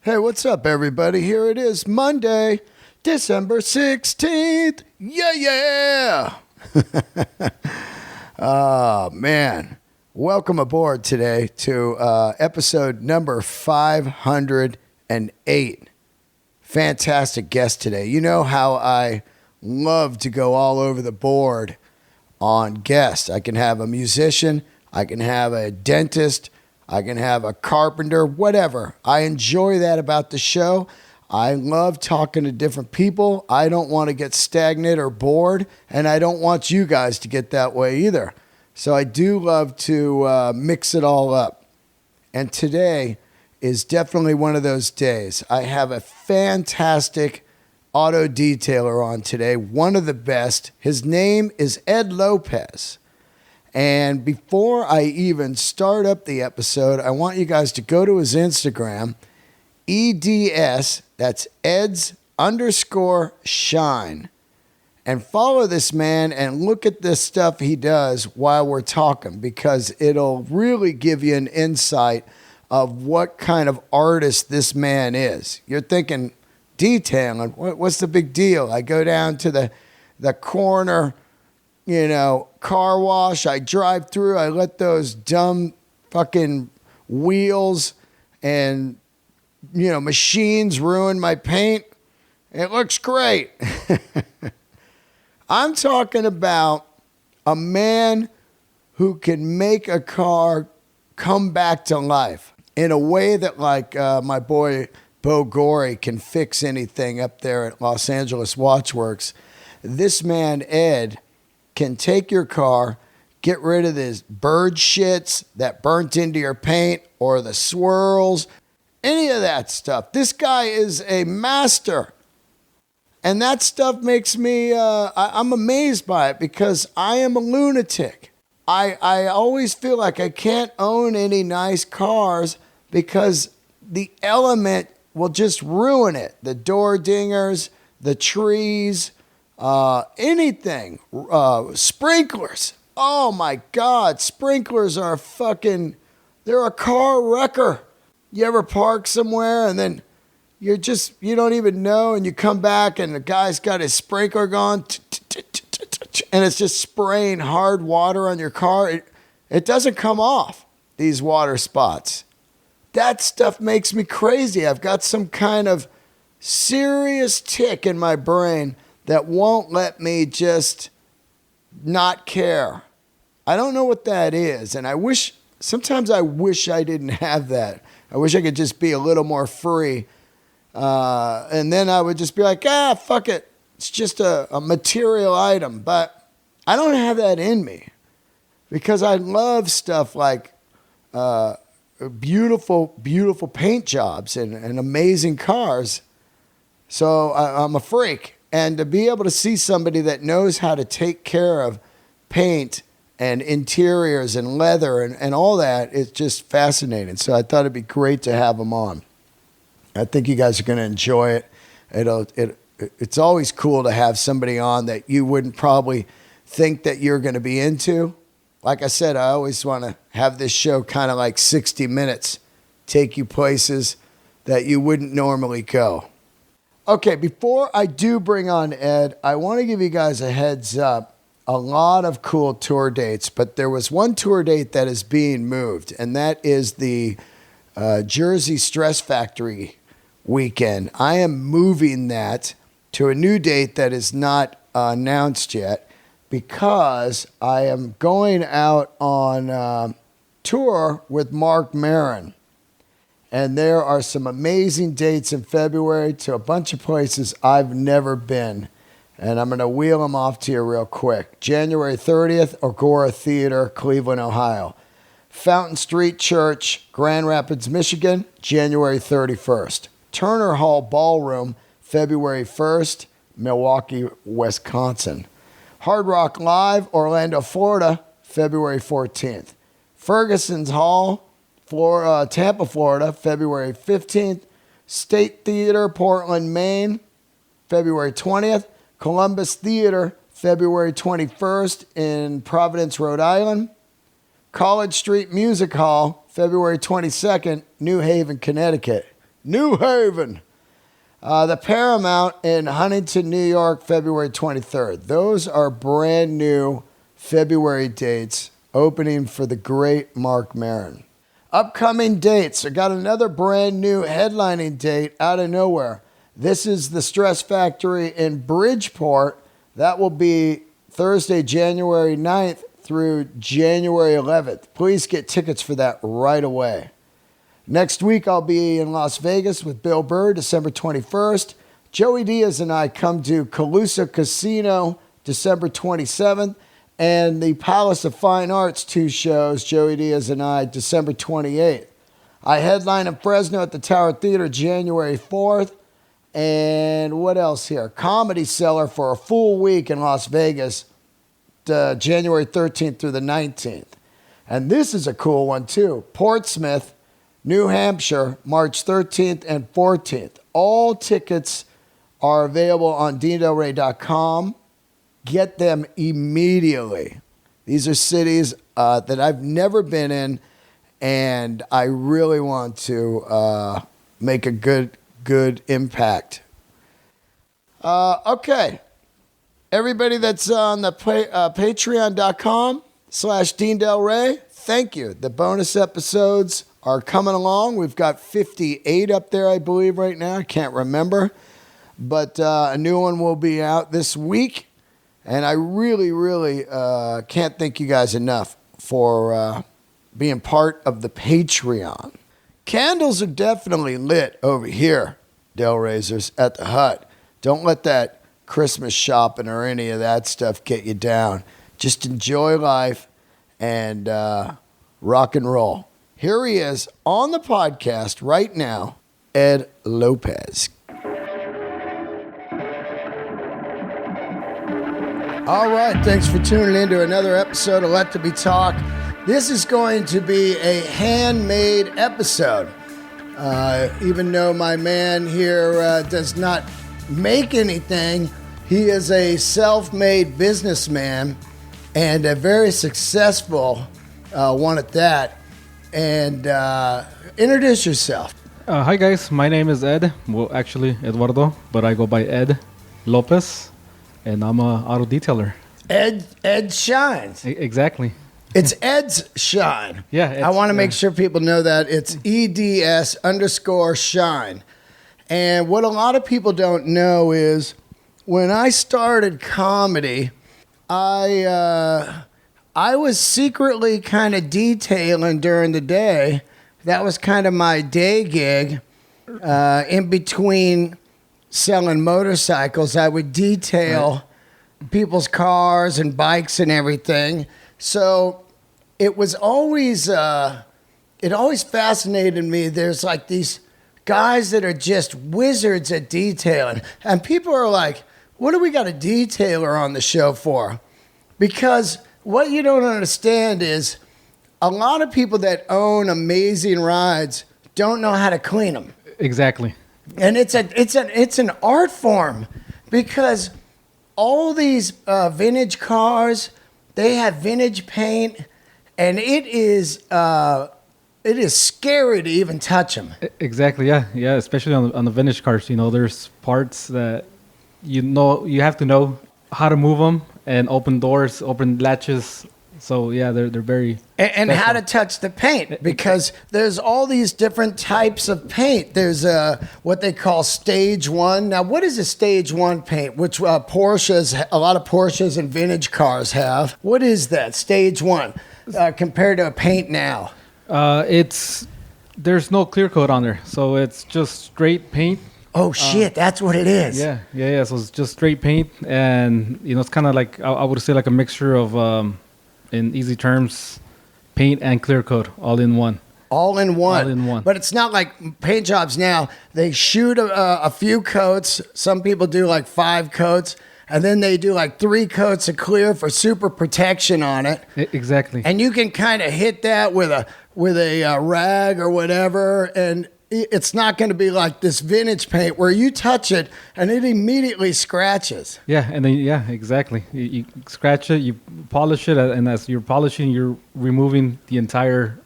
Hey, what's up, everybody? Here it is, Monday, December 16th. Yeah, yeah. Oh, man. Welcome aboard today to episode number 508. Fantastic guest today. You know how I love to go all over the board on guests. I can have a musician, I can have a dentist, I can have a carpenter, whatever. I enjoy that about the show. I love talking to different people. I don't want to get stagnant or bored, and I don't want you guys to get that way either. So I do love to mix it all up. And today is definitely one of those days. I have a fantastic auto detailer on today, one of the best. His name is Ed Lopez. And before I even start up the episode, I want you guys to go to his Instagram, EDS, that's Eds_shine, and follow this man and look at this stuff he does while we're talking, because it'll really give you an insight of what kind of artist this man is. You're thinking, detailing, what's the big deal? I go down to the corner, car wash. I drive through. I let those dumb fucking wheels and, machines ruin my paint. It looks great. I'm talking about a man who can make a car come back to life in a way that, like my boy Bo Gorey can fix anything up there at Los Angeles Watchworks. This man, Ed, can take your car, get rid of this bird shits that burnt into your paint or the swirls, any of that stuff. This guy is a master. And that stuff makes me, I'm amazed by it because I am a lunatic. I always feel like I can't own any nice cars because the element will just ruin it. The door dingers, the trees, anything, sprinklers. Oh my God, sprinklers are they're a car wrecker. You ever park somewhere and then you don't even know, and you come back and the guy's got his sprinkler going and it's just spraying hard water on your car. It doesn't come off, these water spots. That stuff makes me crazy. I've got some kind of serious tick in my brain that won't let me just not care. I don't know what that is. And sometimes I wish I didn't have that. I wish I could just be a little more free. And then I would just be like, fuck it. It's just a material item. But I don't have that in me because I love stuff like beautiful, beautiful paint jobs and amazing cars. So I'm a freak. And to be able to see somebody that knows how to take care of paint and interiors and leather and all that is just fascinating. So I thought it'd be great to have him on. I think you guys are going to enjoy it. It's always cool to have somebody on that you wouldn't probably think that you're going to be into. Like I said, I always want to have this show kind of like 60 Minutes, take you places that you wouldn't normally go. Okay, before I do bring on Ed, I want to give you guys a heads up. A lot of cool tour dates, but there was one tour date that is being moved, and that is the Jersey Stress Factory weekend. I am moving that to a new date that is not announced yet because I am going out on tour with Mark Maron. And there are some amazing dates in February to a bunch of places I've never been. And I'm going to wheel them off to you real quick. January 30th, Agora Theater, Cleveland, Ohio. Fountain Street Church, Grand Rapids, Michigan, January 31st. Turner Hall Ballroom, February 1st, Milwaukee, Wisconsin. Hard Rock Live, Orlando, Florida, February 14th. Ferguson's Hall, Tampa, Florida, February 15th. State Theater, Portland, Maine, February 20th. Columbus Theater, February 21st in Providence, Rhode Island. College Street Music Hall, February 22nd, New Haven, Connecticut. New Haven. The Paramount in Huntington, New York, February 23rd. Those are brand new February dates, opening for the great Mark Maron. Upcoming dates. I got another brand new headlining date out of nowhere. This is the Stress Factory in Bridgeport. That will be Thursday, January 9th through January 11th. Please get tickets for that right away. Next week, I'll be in Las Vegas with Bill Burr, December 21st. Joey Diaz and I come to Calusa Casino, December 27th. And the Palace of Fine Arts, 2 shows, Joey Diaz and I, December 28th. I headline in Fresno at the Tower Theater, January 4th. And what else here? Comedy Cellar for a full week in Las Vegas, January 13th through the 19th. And this is a cool one, too. Portsmouth, New Hampshire, March 13th and 14th. All tickets are available on DeanDelRey.com. Get them immediately. These are cities that I've never been in, and I really want to make a good impact. Okay. Everybody that's on the patreon.com/DeanDelRey, thank you. The bonus episodes are coming along. We've got 58 up there, I believe, right now. I can't remember. But a new one will be out this week. And I really can't thank you guys enough for being part of the Patreon. Candles are definitely lit over here, Del Raisers, at the Hut. Don't let that Christmas shopping or any of that stuff get you down. Just enjoy life and rock and roll. Here he is on the podcast right now, Ed Lopez. All right, thanks for tuning in to another episode of Let There Be Talk. This is going to be a handmade episode. Even though my man here does not make anything, he is a self-made businessman and a very successful one at that. And introduce yourself. Hi guys, my name is Ed. Well, actually Eduardo, but I go by Ed Lopez, and I'm a auto detailer. Ed shines. Exactly. It's Ed's shine. Yeah. I want to make sure people know that it's EDS_shine. And what a lot of people don't know is when I started comedy, I was secretly kind of detailing during the day. That was kind of my day gig. In between selling motorcycles, I would detail people's cars and bikes and everything. So it was always, it always fascinated me. There's like these guys that are just wizards at detailing. And people are like, what do we got a detailer on the show for? Because what you don't understand is a lot of people that own amazing rides don't know how to clean them. Exactly. And it's an art form because all these vintage cars, they have vintage paint, and it is scary to even touch them. Exactly. Yeah. Especially on the vintage cars, there's parts that you have to know how to move them and open doors, open latches. So yeah, they're very and how to touch the paint, because there's all these different types of paint. There's what they call stage one. Now, what is a stage one paint? Which a lot of Porsches and vintage cars have. What is that stage one compared to a paint now? There's no clear coat on there, so it's just straight paint. Oh shit, that's what it is. Yeah. So it's just straight paint, and it's kind of like I would say like a mixture of. In easy terms, paint and clear coat all in one. All in one. All in one. But it's not like paint jobs now. They shoot a few coats. Some people do like 5 coats. And then they do like 3 coats of clear for super protection on it. Exactly. And you can kind of hit that with a rag or whatever. And it's not going to be like this vintage paint where you touch it and it immediately scratches. Yeah, and then exactly. You scratch it, you polish it, and as you're polishing, you're removing the entire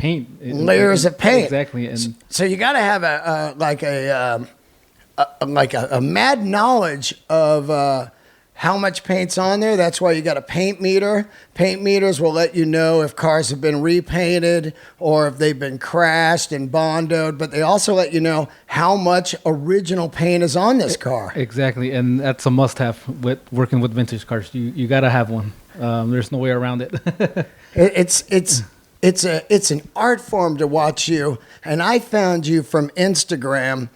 paint. Layers of paint. Exactly. And So you got to have a mad knowledge of how much paint's on there. That's why you got a paint meter. Paint meters will let you know if cars have been repainted or if they've been crashed and bondoed, but they also let you know how much original paint is on this car. exactly, and that's a must-have with working with vintage cars. You got to have one. There's no way around it. It's an art form to watch you, and I found you from Instagram,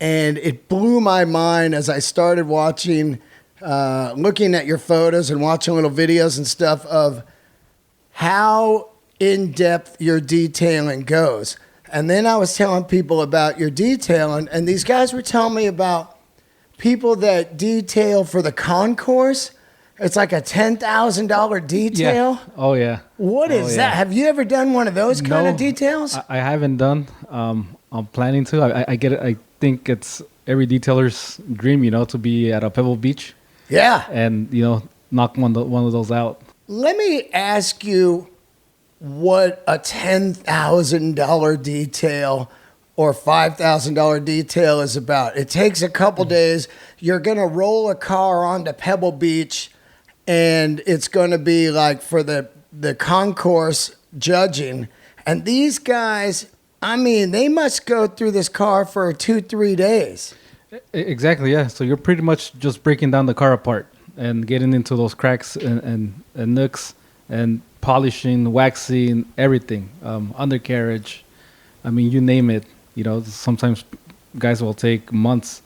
and it blew my mind as I started watching, looking at your photos and watching little videos and stuff of how in depth your detailing goes. And then I was telling people about your detailing, and these guys were telling me about people that detail for the concourse. It's like a $10,000 detail. Yeah. Oh yeah. What is that? Have you ever done one of those kind of details? I haven't done. I'm planning to. I get it. I think it's every detailer's dream, to be at a Pebble Beach. Yeah. And knock one of those out. Let me ask you what a $10,000 detail or $5,000 detail is about. It takes a couple days. You're going to roll a car onto Pebble Beach, and it's going to be like for the concourse judging. And these guys, I mean, they must go through this car for 2-3 days. Exactly, yeah. So you're pretty much just breaking down the car apart and getting into those cracks and nooks and polishing, waxing, everything, undercarriage. I mean, you name it. Sometimes guys will take months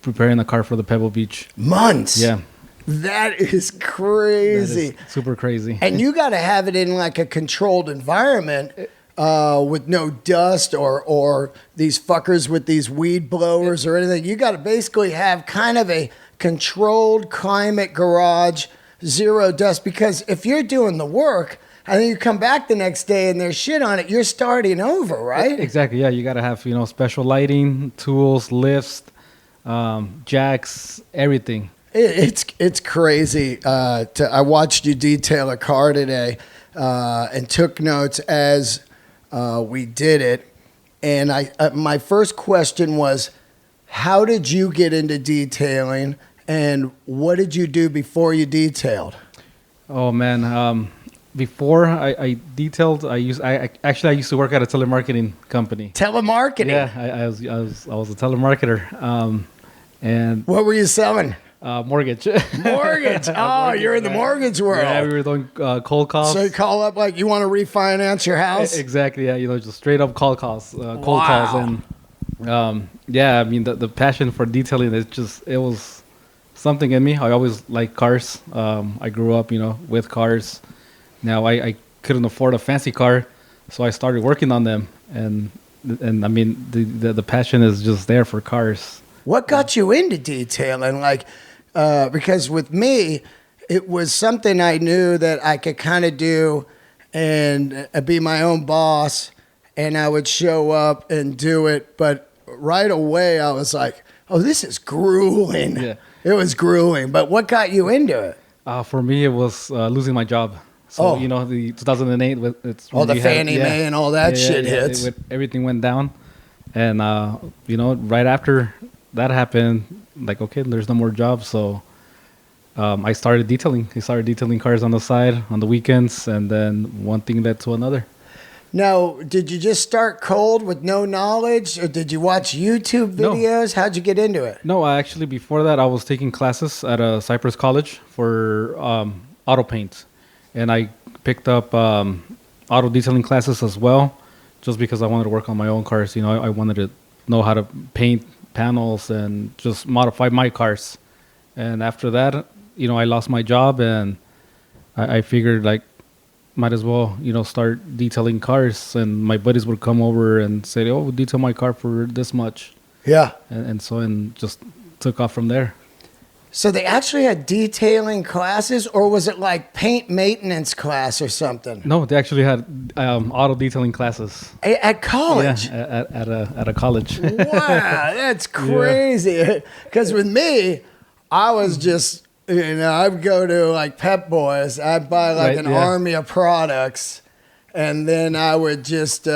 preparing a car for the Pebble Beach. Months? Yeah. That is crazy. That is super crazy. And you got to have it in like a controlled environment with no dust or these fuckers with these weed blowers or anything. You got to basically have kind of a controlled climate garage, zero dust, because if you're doing the work and then you come back the next day and there's shit on it, you're starting over, right? Exactly, yeah. You got to have, special lighting, tools, lifts, jacks, everything. It's crazy. I watched you detail a car today and took notes as we did it. And my first question was, how did you get into detailing, and what did you do before you detailed? Oh man, before I detailed, I used to work at a telemarketing company. Telemarketing. Yeah, I was a telemarketer. And what were you selling? Mortgage. Mortgage. Oh, you're in the mortgage world. Yeah, we were doing cold calls. So you call up like you want to refinance your house? Exactly. Yeah, just straight up cold calls, cold calls, and yeah. I mean, the passion for detailing it was something in me. I always liked cars. I grew up, with cars. Now I couldn't afford a fancy car, so I started working on them, and I mean the passion is just there for cars. What got you into detailing? Like, because with me, it was something I knew that I could kind of do and be my own boss, and I would show up and do it. But right away, I was like, oh, this is grueling. Yeah. It was grueling. But what got you into it? For me, it was losing my job. So, the 2008, it's all the Fannie Mae and all that shit hits. Everything went down. And, right after that happened, like, okay, there's no more jobs. So I started detailing. I started detailing cars on the side, on the weekends, and then one thing led to another. Now, did you just start cold with no knowledge, or did you watch YouTube videos? No. How'd you get into it? No, actually, before that, I was taking classes at a Cypress College for auto paint. And I picked up auto detailing classes as well, just because I wanted to work on my own cars. I wanted to know how to paint panels and just modify my cars. And after that, I lost my job, and I figured like might as well, start detailing cars. And my buddies would come over and say, "Oh, we'll detail my car for this much." Yeah. And just took off from there. So they actually had detailing classes, or was it like paint maintenance class or something? No, they actually had auto detailing classes at college. Yeah, at a college. Wow, that's crazy. Because with me, I was just I'd go to like Pep Boys. I'd buy like an army of products, and then I would just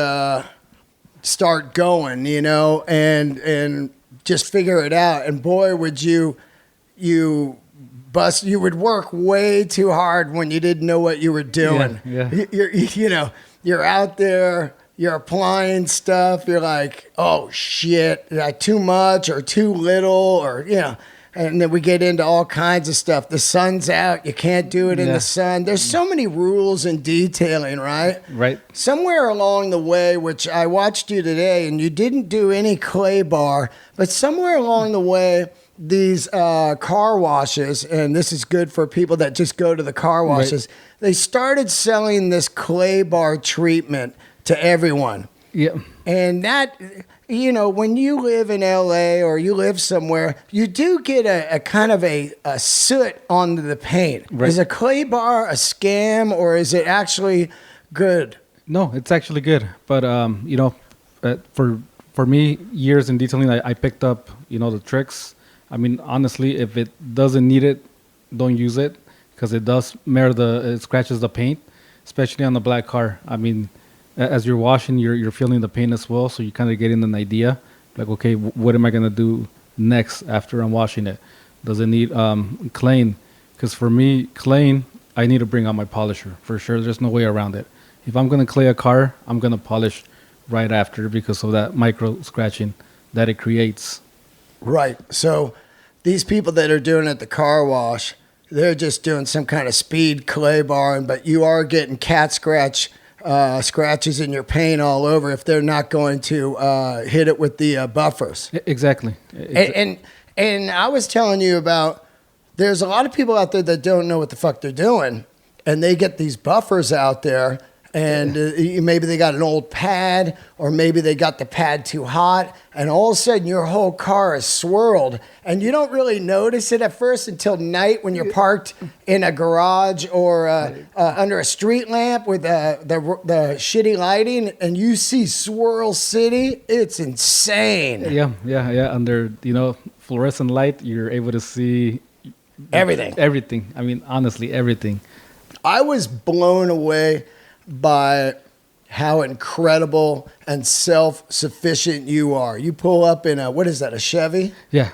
start going, you know, and just figure it out. And boy, would you would work way too hard when you didn't know what you were doing. Yeah. You're out there, you're applying stuff. You're like, oh shit, too much or too little, or and then we get into all kinds of stuff. The sun's out, you can't do it in the sun. There's so many rules in detailing, right? Right. Somewhere along the way, which I watched you today, and you didn't do any clay bar, but somewhere along the way, these car washes, and this is good for people that just go to the car washes, they started selling this clay bar treatment to everyone. Yeah. And that, when you live in LA or you live somewhere, you do get a kind of a soot onto the paint. Right. Is a clay bar a scam, or is it actually good? No, it's actually good. But, for me, years in detailing, I picked up, the tricks. I mean, honestly, if it doesn't need it, don't use it, because it does it scratches the paint, especially on the black car. I mean, as you're washing, you're feeling the paint as well, so you're kind of getting an idea, like, okay, what am I gonna do next after I'm washing it? Does it need claying? Because for me, claying, I need to bring out my polisher for sure. There's no way around it. If I'm gonna clay a car, I'm gonna polish right after because of that micro scratching that it creates. Right. So these people that are doing it at the car wash, they're just doing some kind of speed clay barring, but you are getting cat scratches in your paint all over if they're not going to hit it with the buffers. Exactly. And I was telling you about, there's a lot of people out there that don't know what the fuck they're doing, and they get these buffers out there, and maybe they got an old pad, or maybe they got the pad too hot, and all of a sudden your whole car is swirled, and you don't really notice it at first until night when you're parked in a garage or under a street lamp with the shitty lighting, and you see Swirl City. It's insane. Yeah. Under fluorescent light, you're able to see everything. I mean, honestly, everything. I was blown away by how incredible and self-sufficient you are. You pull up in a Chevy? Yeah.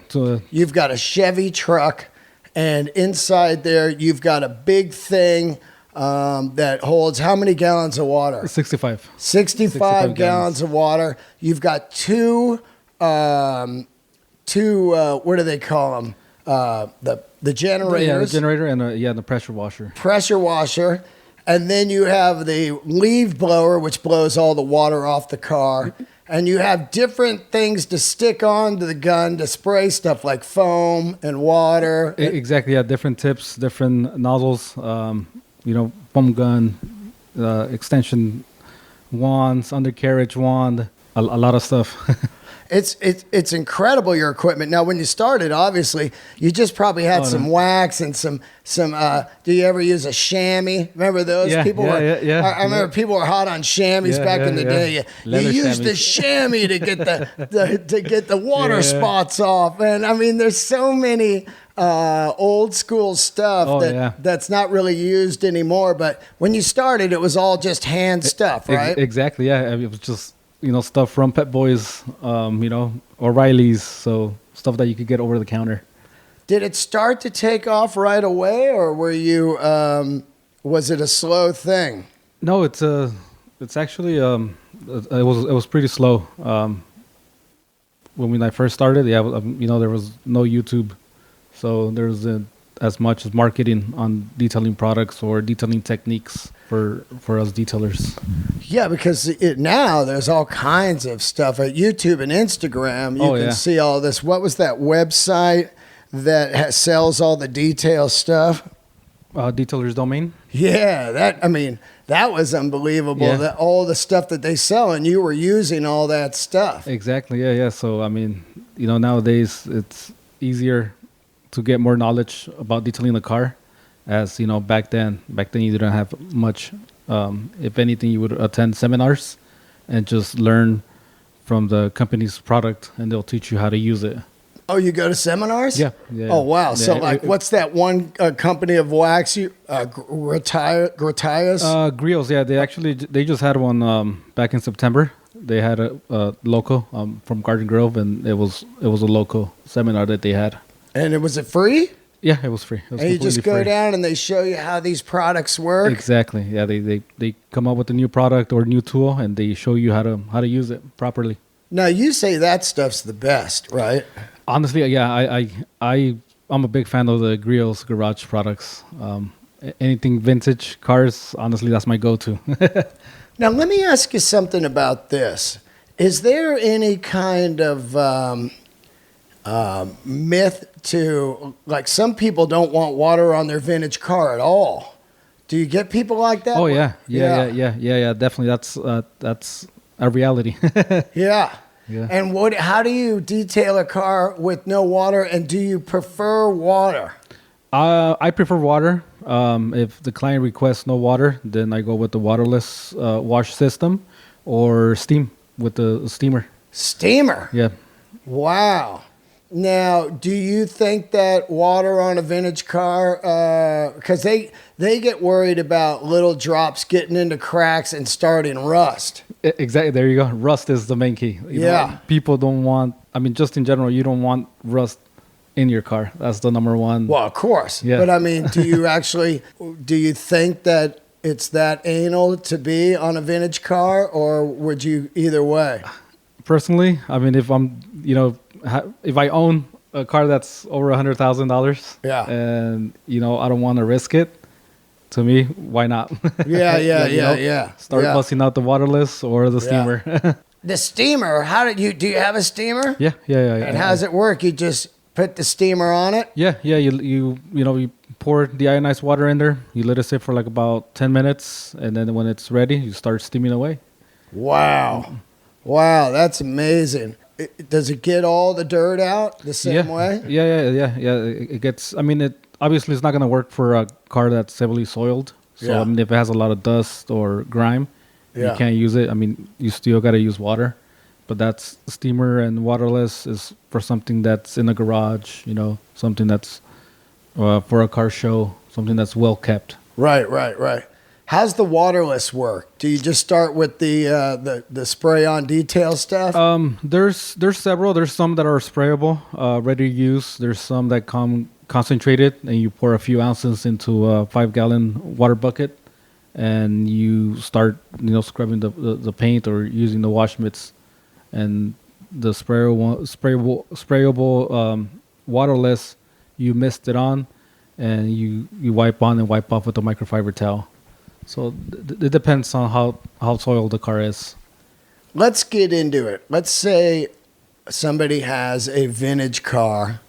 You've got a Chevy truck, and inside there you've got a big thing that holds how many gallons of water? 65. 65 gallons of water. You've got two what do they call them? The generators. Yeah, the generator and the pressure washer. Pressure washer. And then you have the leaf blower, which blows all the water off the car. And you have different things to stick onto the gun to spray stuff like foam and water. Exactly, yeah. Different tips, different nozzles, foam gun, extension wands, undercarriage wand, a lot of stuff. It's incredible, your equipment. Now, when you started, obviously, you just probably had some wax and some. Do you ever use a chamois? Remember those? Yeah, people yeah. I remember people were hot on chamois back in the day. You used the chamois to get the water spots off, and I mean, there's so many old school stuff that's not really used anymore. But when you started, it was all just hand stuff, right? Exactly. Yeah, I mean, it was just. Stuff from Pet Boys, O'Reilly's, so stuff that you could get over the counter. Did it start to take off right away, or were you? Was it a slow thing? No, it's actually it was pretty slow. When I first started, there was no YouTube, so there wasn't as much as marketing on detailing products or detailing techniques for us detailers. Yeah, because now there's all kinds of stuff at YouTube and Instagram. You can see all this. What was that website that sells all the detail stuff? Detailer's Domain. Yeah, that was unbelievable. Yeah. That all the stuff that they sell, and you were using all that stuff. Exactly. Yeah. So I mean, nowadays it's easier to get more knowledge about detailing the car. As back then you didn't have much. If anything, you would attend seminars and just learn from the company's product, and they'll teach you how to use it. Oh, you go to seminars? Yeah. Yeah. Oh, wow. So, Yeah, like, what's that one company of wax? Gratias? Grills, yeah, they just had one back in September. They had a local from Garden Grove, and it was a local seminar that they had. And was it free? Yeah, it was free. It was And you just completely go free. down and they show you how these products work? Exactly. Yeah, they come up with a new product or new tool, and they show you how to use it properly. Now, you say that stuff's the best, right? Honestly, yeah, I'm a big fan of the Grills garage products. Anything vintage cars, honestly, that's my go-to. Now, let me ask you something about this. Is there any kind of myth to, like, some people don't want water on their vintage car at all? Do you get people like that? Oh yeah, definitely. That's a reality. Yeah. Yeah. And how do you detail a car with no water, and do you prefer water? I prefer water. If the client requests no water, then I go with the waterless wash system or steam with the steamer. Steamer? Yeah. Wow. Now, do you think that water on a vintage car, because they get worried about little drops getting into cracks and starting rust? Exactly. There you go. Rust is the main key. You know, people don't want, I mean, just in general, you don't want rust in your car. That's the number one. Well, of course. Yeah. But I mean, do you think that it's that anal to be on a vintage car, or would you either way? Personally, I mean, if I'm, if I own a car that's over $100,000, Yeah. and I don't want to risk it, to me, why not? Yeah. Start Yeah. busting out the waterless or the steamer. The steamer, do you have a steamer? Yeah. And how does it work? You just put the steamer on it? Yeah. You pour deionized water in there. You let it sit for like about 10 minutes, and then when it's ready, you start steaming away. Wow, that's amazing. Does it get all the dirt out the same way? Yeah. It gets. I mean, obviously it's not gonna work for a car that's heavily soiled. So Yeah. I mean, if it has a lot of dust or grime, you can't use it. I mean, you still gotta use water. But that's steamer and waterless is for something that's in a garage, something that's for a car show, something that's well kept. Right. How's the waterless work? Do you just start with the spray on detail stuff? There's several. There's some that are sprayable, ready to use. There's some that come concentrated, and you pour a few ounces into a 5-gallon water bucket, and you start scrubbing the paint or using the wash mitts. And the sprayable waterless, you mist it on, and you wipe on and wipe off with a microfiber towel. So it depends on how soiled the car is. Let's get into it. Let's say somebody has a vintage car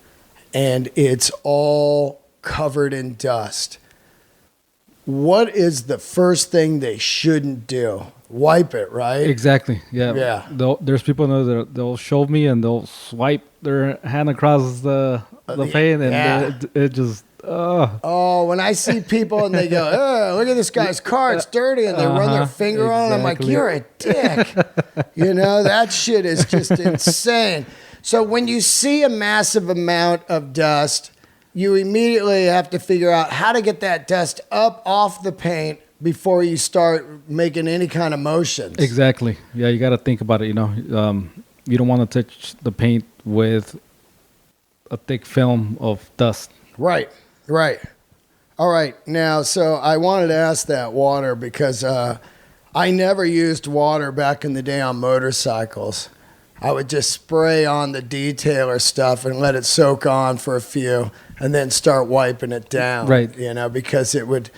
and it's all covered in dust. What is the first thing they shouldn't do? Wipe it, right? Exactly. Yeah. Yeah. There's people that they'll show me and they'll swipe their hand across the paint, and it just. Oh, when I see people and they go, "Oh, look at this guy's car, it's dirty," and they run their finger on it, I'm like, "You're a dick." That shit is just insane. So when you see a massive amount of dust, you immediately have to figure out how to get that dust up off the paint before you start making any kind of motions. Exactly. Yeah, you got to think about it. You don't want to touch the paint with a thick film of dust. Right. All right. Now, so I wanted to ask that water because I never used water back in the day on motorcycles. I would just spray on the detailer stuff and let it soak on for a few and then start wiping it down. Right. Because it would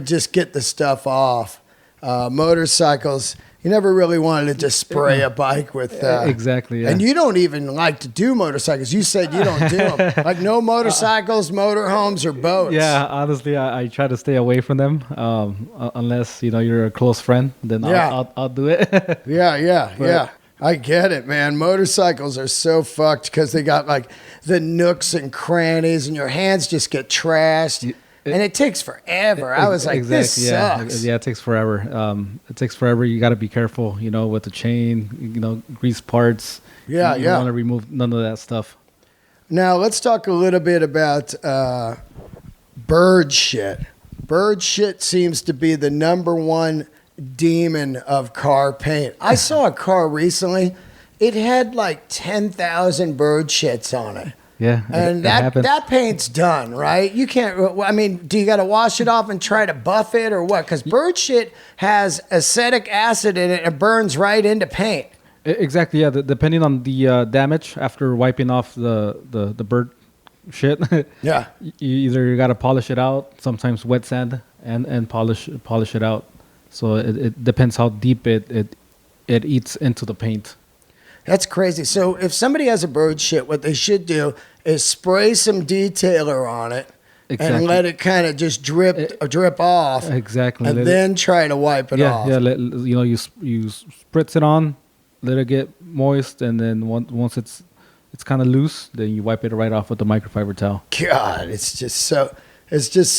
just get the stuff off. Motorcycles, you never really wanted to just spray a bike with. Exactly. Yeah. And you don't even like to do motorcycles. You said you don't do them. Like no motorcycles, motorhomes, or boats. Yeah, honestly, I try to stay away from them unless you're a close friend. Then I'll do it. Yeah. I get it, man. Motorcycles are so fucked because they got like the nooks and crannies, and your hands just get trashed. And it takes forever. I was like, this sucks. Yeah, it takes forever. You got to be careful, with the chain, grease parts. You don't want to remove none of that stuff. Now let's talk a little bit about bird shit. Bird shit seems to be the number one demon of car paint. I saw a car recently. It had like 10,000 bird shits on it. Yeah, And it happens. that paint's done, right? You can't, I mean, do you got to wash it off and try to buff it or what? Because bird shit has acetic acid in it and burns right into paint. Exactly. Yeah. Depending on the damage after wiping off the bird shit. Yeah. You got to polish it out. Sometimes wet sand and polish it out. So it depends how deep it eats into the paint. That's crazy. So if somebody has a bird shit, what they should do is spray some detailer on it and let it kind of just drip off. Exactly. And then try to wipe it off. Yeah. You spritz it on, let it get moist, and then once it's kind of loose, then you wipe it right off with the microfiber towel. God, it's just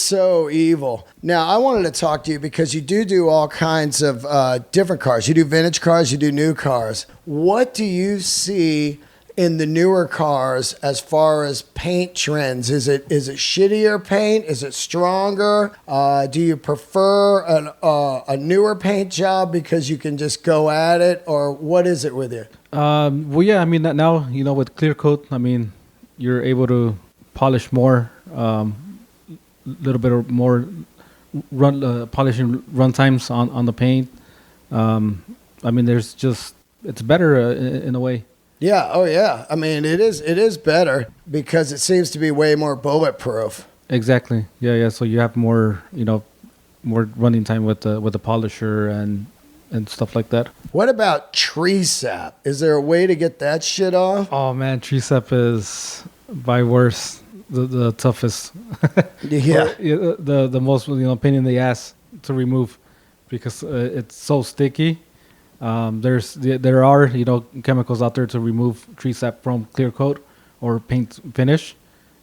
so evil. Now, I wanted to talk to you because you do all kinds of different cars. You do vintage cars, you do new cars. What do you see in the newer cars as far as paint trends? Is it shittier paint? Is it stronger? Do you prefer a newer paint job because you can just go at it, or what is it with you? Well, yeah. I mean, now with clear coat, I mean, you're able to polish more. Little bit more polishing run times on the paint. I mean, it's better in a way. Yeah. Oh, yeah. I mean, it is better because it seems to be way more bulletproof. Exactly. Yeah. So you have more running time with the polisher and stuff like that. What about tree sap? Is there a way to get that shit off? Oh man, tree sap is by worst. The toughest, Yeah. the most pain in the ass to remove because it's so sticky. There are chemicals out there to remove tree sap from clear coat or paint finish,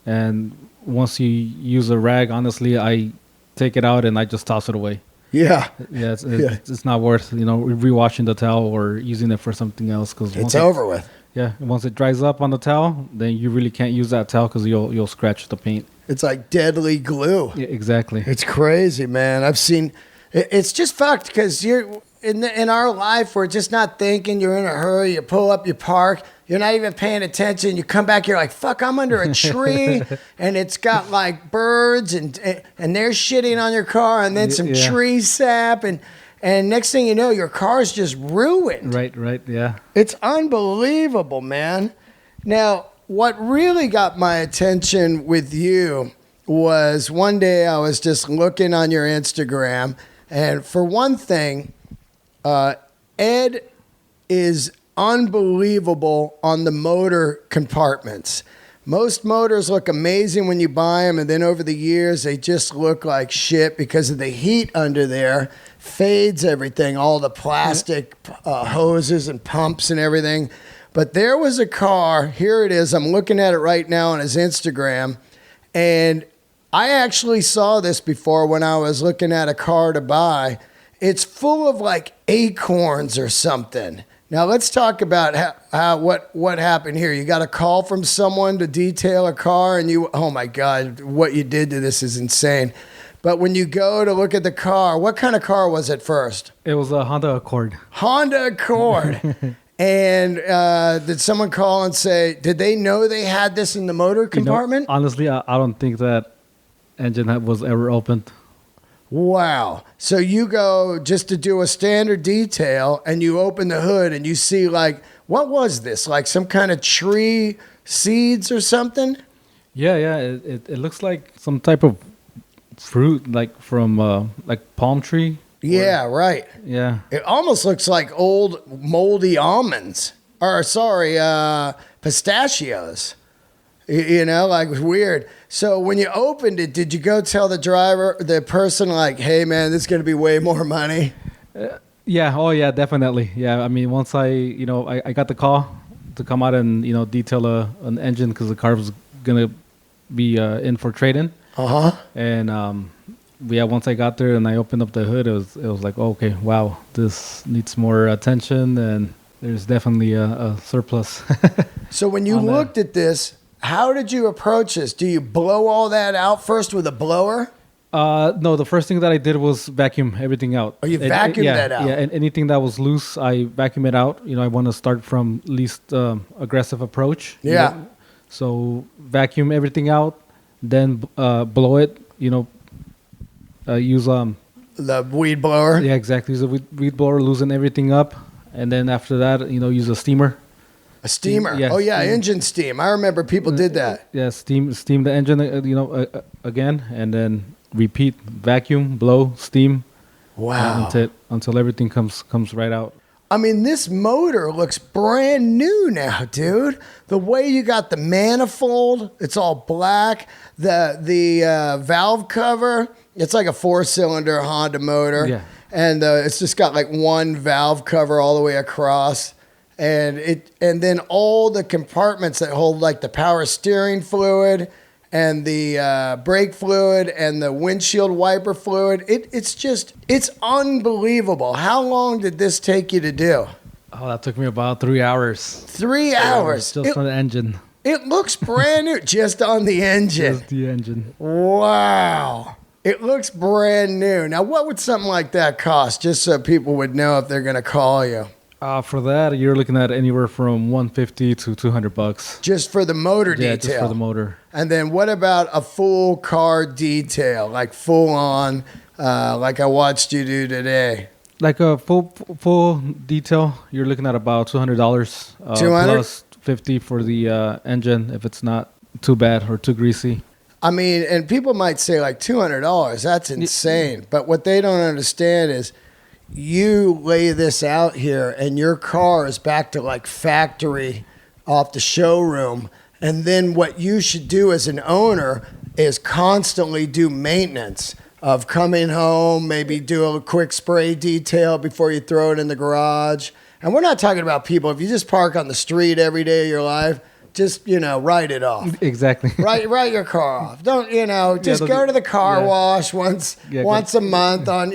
and once you use a rag, honestly, I take it out and I just toss it away. Yeah. Yeah, it's not worth rewashing the towel or using it for something else because it's over with. Yeah, and once it dries up on the towel, then you really can't use that towel because you'll scratch the paint. It's like deadly glue. Yeah, exactly. It's crazy, man. I've seen. It's just fucked because you're in our life. We're just not thinking. You're in a hurry. You pull up, you park. You're not even paying attention. You come back. You're like, fuck. I'm under a tree, and it's got like birds and they're shitting on your car, and then some tree sap and next thing you know, your car's just ruined. Right, yeah. It's unbelievable, man. Now, what really got my attention with you was one day I was just looking on your Instagram, and for one thing, Ed is unbelievable on the motor compartments. Most motors look amazing when you buy them, and then over the years, they just look like shit because of the heat under there. Fades everything, all the plastic hoses and pumps and everything. But there was a car, here it is, I'm looking at it right now on his Instagram, and I actually saw this before when I was looking at a car to buy. It's full of like acorns or something. Now let's talk about what happened here. You got a call from someone to detail a car, and oh my God, what you did to this is insane. But when you go to look at the car, what kind of car was it first? It was a Honda Accord. Honda Accord. And did someone call and say, did they know they had this in the motor compartment? Honestly, I don't think that engine was ever opened. Wow. So you go just to do a standard detail and you open the hood and you see like, what was this? Like some kind of tree seeds or something? Yeah. It looks like some type of fruit, like from like palm tree. Yeah, right. Yeah. It almost looks like old moldy almonds. Or sorry, pistachios. Like weird. So when you opened it, did you go tell the person like, hey man, this is going to be way more money? Yeah. Oh yeah, definitely. Yeah. I mean, once I got the call to come out and, detail an engine because the car was going to be in for trade-in. Uh-huh. And, once I got there and I opened up the hood, it was like, oh, okay, wow, this needs more attention and there's definitely a surplus. So when you looked at this, how did you approach this? Do you blow all that out first with a blower? No, the first thing that I did was vacuum everything out. Oh, you vacuumed that out? Yeah, and anything that was loose, I vacuum it out. I want to start from least aggressive approach. Yeah. So vacuum everything out, then blow it. Use The weed blower? Yeah, exactly. Use a weed blower, loosen everything up, and then after that, use a steamer. A steamer? Yeah, oh, yeah, steam. Engine steam. I remember people did that. Yeah, steam the engine, again, and then repeat, vacuum, blow, steam. Wow. Until everything comes right out. I mean, this motor looks brand new now, dude. The way you got the manifold, it's all black. The valve cover, it's like a 4-cylinder Honda motor. Yeah. And it's just got like one valve cover all the way across. And then all the compartments that hold like the power steering fluid and the brake fluid and the windshield wiper fluid. It's unbelievable. How long did this take you to do? Oh, that took me about 3 hours. 3 hours. Just on the engine. It looks brand new just on the engine. Just the engine. Wow. It looks brand new. Now, what would something like that cost, just so people would know if they're going to call you? For that, you're looking at anywhere from $150 to $200. Just for the motor detail? Yeah, just for the motor. And then what about a full car detail, like full on, like I watched you do today? Like a full detail, you're looking at about $200. $200? Plus $50 for the engine if it's not too bad or too greasy. I mean, and people might say like $200, that's insane. But what they don't understand is you lay this out here and your car is back to like factory off the showroom. And then what you should do as an owner is constantly do maintenance of coming home, maybe do a quick spray detail before you throw it in the garage. And we're not talking about people, if you just park on the street every day of your life, just, write it off. Exactly. Write your car off. Don't, just go to the car wash once a month on,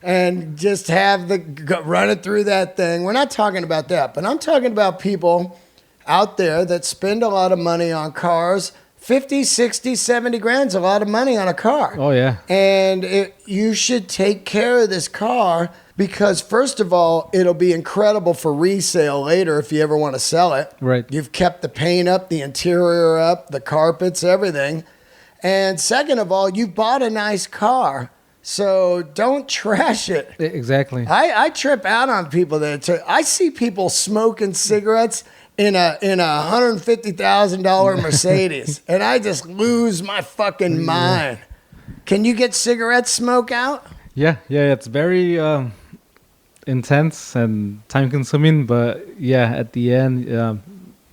and just run it through that thing. We're not talking about that, but I'm talking about people out there that spend a lot of money on cars. 50, 60, 70 grand's a lot of money on a car. Oh, yeah. And you should take care of this car because, first of all, it'll be incredible for resale later if you ever want to sell it. Right. You've kept the paint up, the interior up, the carpets, everything. And second of all, you bought a nice car. So don't trash it. Exactly. I trip out on people I see people smoking cigarettes in a $150,000 Mercedes, and I just lose my fucking mind. Can you get cigarette smoke out? Yeah, it's very intense and time consuming, but yeah, at the end,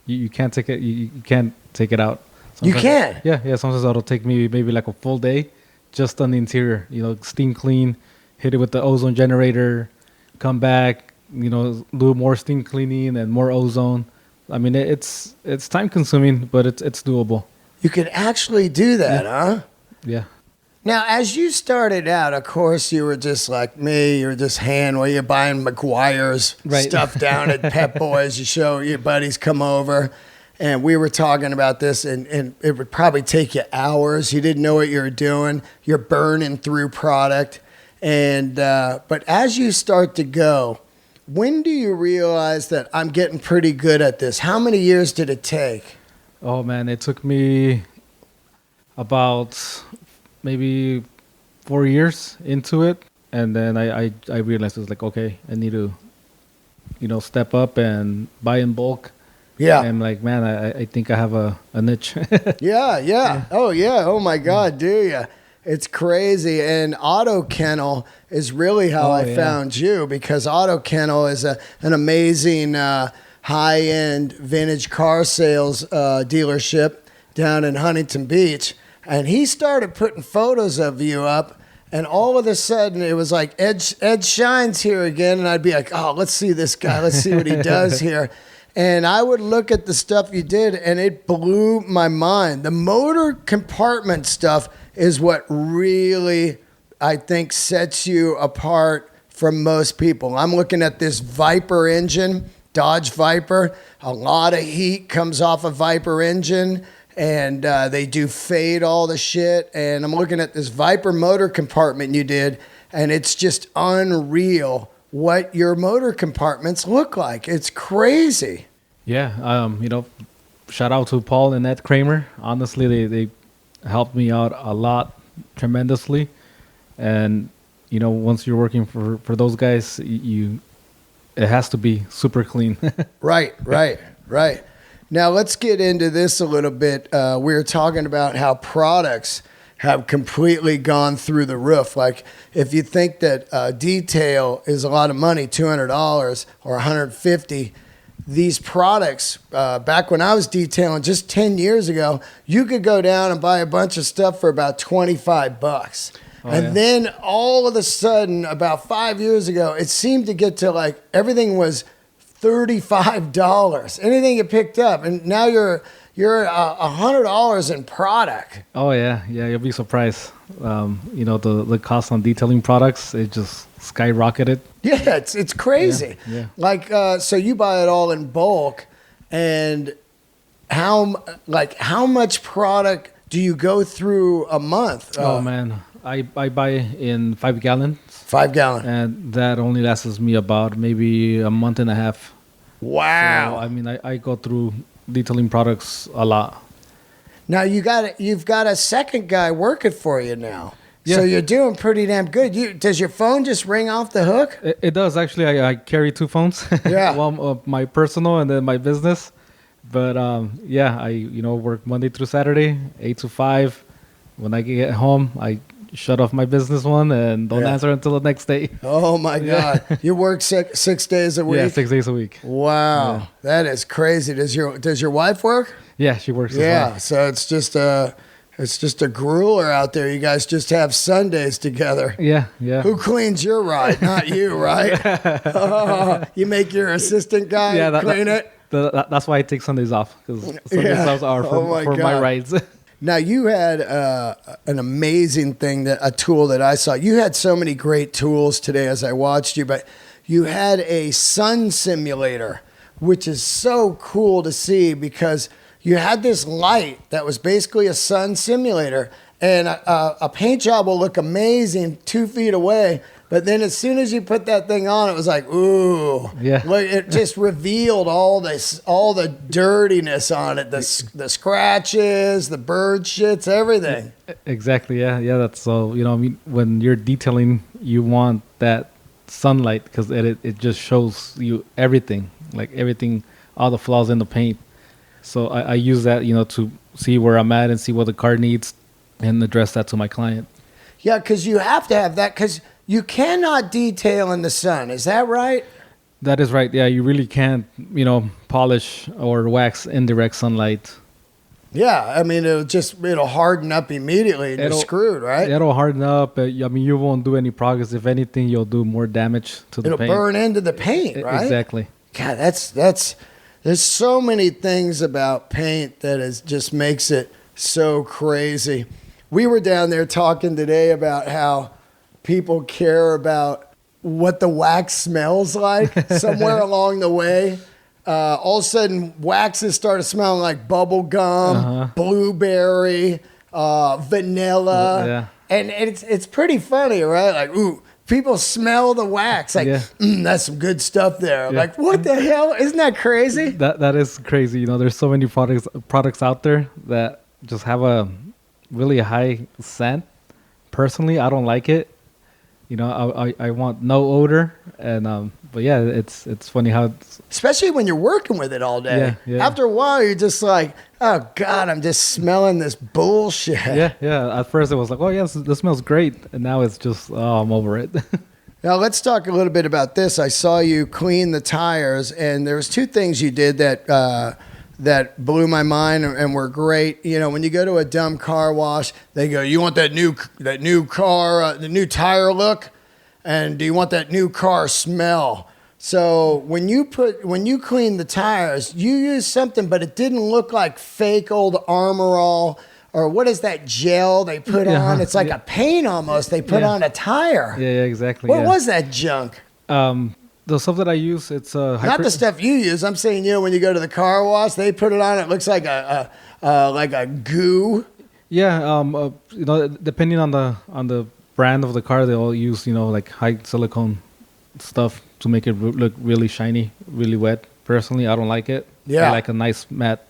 you can't take it. You can't take it out. Sometimes, you can. Yeah. Sometimes it'll take me maybe like a full day just on the interior. Steam clean, hit it with the ozone generator, come back, do more steam cleaning and more ozone. I mean, it's time consuming, but it's doable. You can actually do that, huh? Yeah. Now, as you started out, of course, you were just like me. You were just you're buying McGuire's stuff down at Pep Boys. You show your buddies come over. And we were talking about this, and it would probably take you hours. You didn't know what you were doing. You're burning through product. But as you start to go, when do you realize that I'm getting pretty good at this? How many years did it take? Oh, man, it took me about maybe 4 years into it. And then I realized it was like, okay, I need to, step up and buy in bulk. Yeah. And I'm like, man, I think I have a niche. Yeah. Oh, yeah. Oh, my God, do you? It's crazy. And Auto Kennel is really how I found you, because Auto Kennel is an amazing high-end vintage car sales dealership down in Huntington Beach. And he started putting photos of you up. And all of a sudden, it was like Ed Shine's here again. And I'd be like, oh, let's see this guy. Let's see what he does here. And I would look at the stuff you did, and it blew my mind. The motor compartment stuff is what really, I think, sets you apart from most people. I'm looking at this Viper engine Dodge Viper. A lot of heat comes off a Viper engine, and they do fade all the shit. And I'm looking at this Viper motor compartment you did, and it's just unreal what your motor compartments look like. It's crazy. Yeah, shout out to Paul and Ed Kramer. Honestly, they helped me out a lot, tremendously. And once you're working for those guys, it has to be super clean. Right. Now let's get into this a little bit. We were talking about how products have completely gone through the roof. Like if you think that detail is a lot of money, $200 or $150, these products, back when I was detailing just 10 years ago, you could go down and buy a bunch of stuff for about $25. Then all of a sudden, about 5 years ago, it seemed to get to like everything was $35. Anything you picked up, and now you're $100 in product. Oh yeah, you'll be surprised. The cost on detailing products, it just skyrocketed. Yeah, it's crazy. Yeah. Like so you buy it all in bulk, and how much product do you go through a month? Oh man, I buy in 5 gallons. 5 gallon. And that only lasts me about maybe a month and a half. Wow. So, I mean, I go through detailing products a lot. Now you've got a second guy working for you now. Yeah. So you're doing pretty damn good. Does your phone just ring off the hook? It does, actually. I carry 2 phones. Yeah. One, my personal and then my business. But I work Monday through Saturday, 8 to 5. When I get home, I shut off my business one and don't answer until the next day. Oh my God. You work 6 days a week? Yeah, 6 days a week. Wow. Yeah. That is crazy. Does your wife work? Yeah, she works as Yeah. well. So it's just a grueler out there. You guys just have Sundays together. Yeah. Who cleans your ride? Not you, right? You make your assistant guy clean it? That's why I take Sundays off, because Sundays off are for my rides. Now you had an amazing a tool that I saw. You had so many great tools today as I watched you, but you had a sun simulator, which is so cool to see because you had this light that was basically a sun simulator, and a paint job will look amazing 2 feet away. But then as soon as you put that thing on, it was like, ooh. Yeah. It just revealed all the dirtiness on it, the scratches, the bird shits, everything. Exactly, yeah. That's so, when you're detailing, you want that sunlight because it just shows you everything, like everything, all the flaws in the paint. So I use that, to see where I'm at and see what the car needs and address that to my client. Yeah, because you have to have that because you cannot detail in the sun. Is that right? That is right. Yeah, you really can't, polish or wax in direct sunlight. Yeah, I mean, it'll harden up immediately and you're screwed, right? It'll harden up. You won't do any progress. If anything, you'll do more damage to the paint. It'll burn into the paint, right? Exactly. God, there's so many things about paint that just makes it so crazy. We were down there talking today about how people care about what the wax smells like. Somewhere along the way, all of a sudden, waxes started smelling like bubble gum, blueberry, vanilla. Yeah. And it's pretty funny, right? Like, ooh, people smell the wax. Like, that's some good stuff there. Yeah. Like, what the hell? Isn't that crazy? That is crazy. There's so many products out there that just have a really high scent. Personally, I don't like it. I want no odor, and but yeah, it's funny how especially when you're working with it all day. Yeah. After a while, you're just like, oh God, I'm just smelling this bullshit. Yeah. At first, it was like, oh yes, this smells great, and now it's just, oh, I'm over it. Now let's talk a little bit about this. I saw you clean the tires, and there was 2 things you did that blew my mind and were great. When you go to a dumb car wash, they go, you want that new car, the new tire look? And do you want that new car smell? So when you clean the tires, you use something, but it didn't look like fake old Armor All, or what is that gel they put on? It's like a paint almost they put on a tire. Yeah, exactly. What was that junk? The stuff that I use, it's Not the stuff you use. I'm saying, when you go to the car wash, they put it on. It looks like a goo. Yeah, depending on the brand of the car, they all use like high silicone stuff to make it look really shiny, really wet. Personally, I don't like it. Yeah. I like a nice matte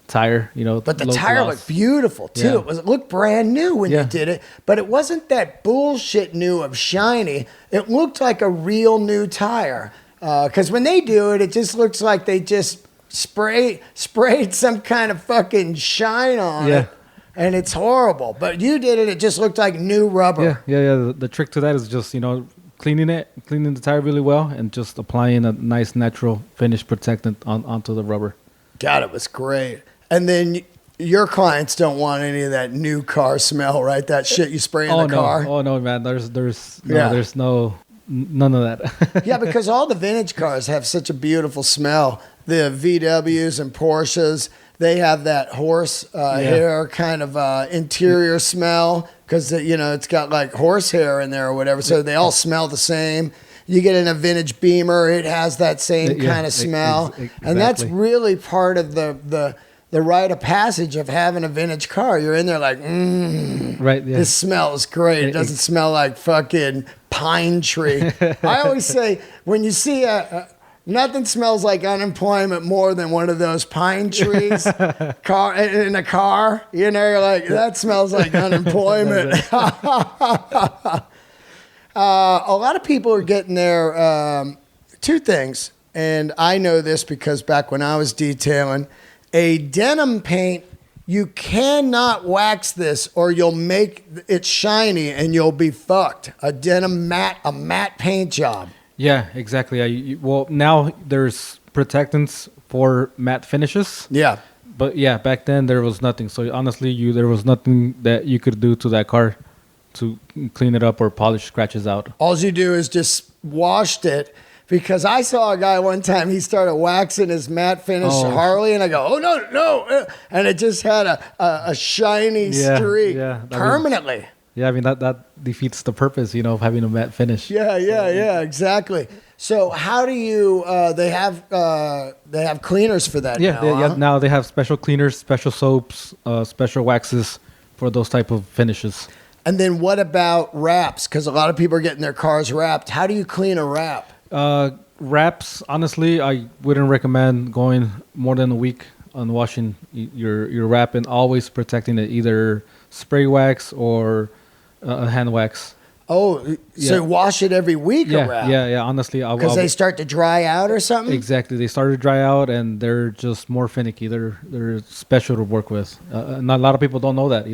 tire. But the low tire gloss. looked beautiful too. Yeah. It looked brand new when you Yeah. did it, but it wasn't that bullshit new of shiny. It looked like a real new tire. Because when they do it, it just looks like they just sprayed some kind of fucking shine on Yeah. it, and it's horrible. But you did it; it just looked like new rubber. Yeah. The trick to that is just cleaning the tire really well, and just applying a nice natural finish protectant onto the rubber. God, it was great. And then your clients don't want any of that new car smell, right? That shit you spray in the car. Oh no, man. There's none of that. Yeah, because all the vintage cars have such a beautiful smell. The VWs and Porsches, they have that horse hair kind of interior smell because it's got like horse hair in there or whatever. So they all smell the same. You get in a vintage Beamer, it has that same kind of smell, and that's really part of the rite of passage of having a vintage car. You're in there like, right? Yeah. This smells great. It doesn't smell like fucking pine tree. I always say when you see nothing smells like unemployment more than one of those pine trees in a car. You're like, that smells like unemployment. A lot of people are getting their two things, and I know this because back when I was detailing, a denim paint, you cannot wax this or you'll make it shiny and you'll be fucked. A matte paint job. Yeah, exactly. Well, now there's protectants for matte finishes. Yeah. But yeah, back then there was nothing. So honestly, there was nothing that you could do to that car to clean it up or polish scratches out. All you do is just washed it. Because I saw a guy one time, he started waxing his matte finish Harley, and I go, oh, no. And it just had a shiny streak permanently. I mean, that defeats the purpose, of having a matte finish. Yeah, exactly. So how do you, they have cleaners for that now, Now they have special cleaners, special soaps, special waxes for those type of finishes. And then what about wraps? Because a lot of people are getting their cars wrapped. How do you clean a wrap? Wraps, honestly, I wouldn't recommend going more than a week on washing your wrap and always protecting it, either spray wax or hand wax. Oh, so wash it every week, a wrap? Yeah, honestly. Because they start to dry out or something? Exactly. They start to dry out and they're just more finicky. They're special to work with. And a lot of people don't know that,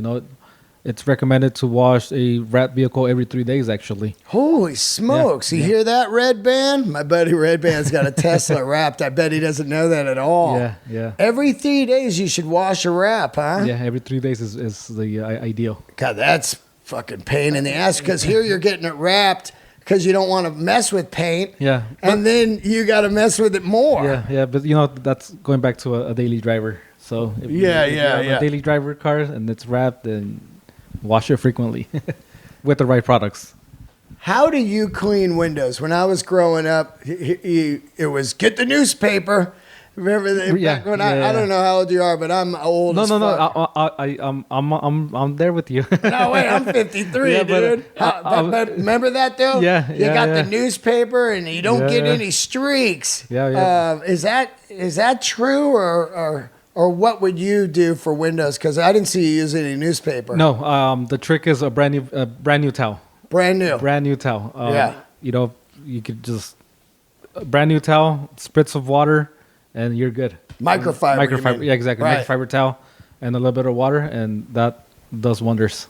It's recommended to wash a wrap vehicle every 3 days, actually. Holy smokes. You hear that, Red Band? My buddy Red Band's got a Tesla wrapped. I bet he doesn't know that at all. Yeah. Every 3 days you should wash a wrap, huh? Yeah, every 3 days is the ideal. God, that's fucking pain in the ass because here you're getting it wrapped because you don't want to mess with paint. Yeah. And then you got to mess with it more. Yeah, but that's going back to a daily driver. So if you have a daily driver car and it's wrapped, then wash it frequently with the right products. How do you clean windows? When I was growing up, it was get the newspaper. Remember back when I don't know how old you are, but I'm old. No. I'm there with you. No, wait, I'm 53, dude. But remember that though? Yeah. You got the newspaper, and you don't get any streaks. Yeah. Is that true, or what would you do for windows? Because I didn't see you use any newspaper. No. The trick is a brand new towel. Brand new towel. You could just brand new towel, spritz of water, and you're good. Microfiber. Yeah, exactly. Right. Microfiber towel and a little bit of water, and that does wonders.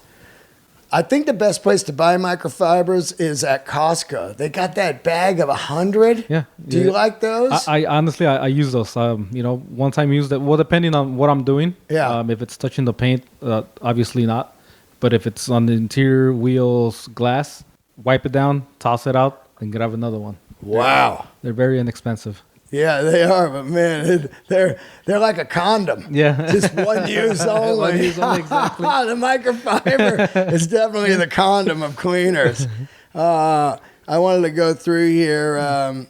I think the best place to buy microfibers is at Costco. They got that bag of 100. Yeah. Do you like those? I honestly use those. One time use that. Well, depending on what I'm doing. Yeah. If it's touching the paint, obviously not. But if it's on the interior, wheels, glass, wipe it down, toss it out, and grab another one. Wow. They're very inexpensive. Yeah, they are, but man, they're like a condom. Yeah. Just one use only. One use only, exactly. The microfiber is definitely the condom of cleaners. I wanted to go through here.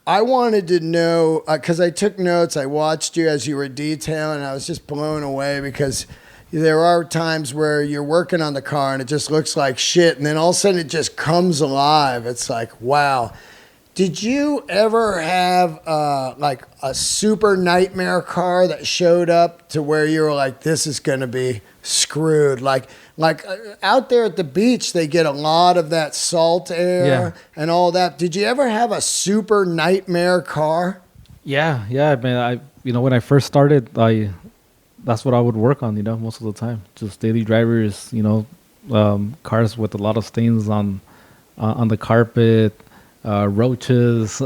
I wanted to know, because I took notes. I watched you as you were detailing, and I was just blown away because there are times where you're working on the car and it just looks like shit, and then all of a sudden it just comes alive. It's like, wow. Did you ever have like a super nightmare car that showed up to where you were like, this is going to be screwed? Like out there at the beach, they get a lot of that salt air and all that. Did you ever have a super nightmare car? Yeah. I mean, when I first started, that's what I would work on, most of the time. Just daily drivers, cars with a lot of stains on the carpet. Roaches.